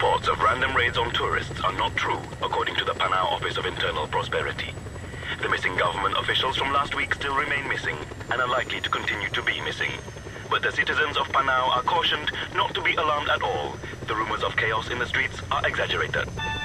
Reports of random raids on tourists are not true, according to the Panau Office of Internal Prosperity. The missing government officials from last week still remain missing and are likely to continue to be missing. But the citizens of Panau are cautioned not to be alarmed at all. The rumors of chaos in the streets are exaggerated.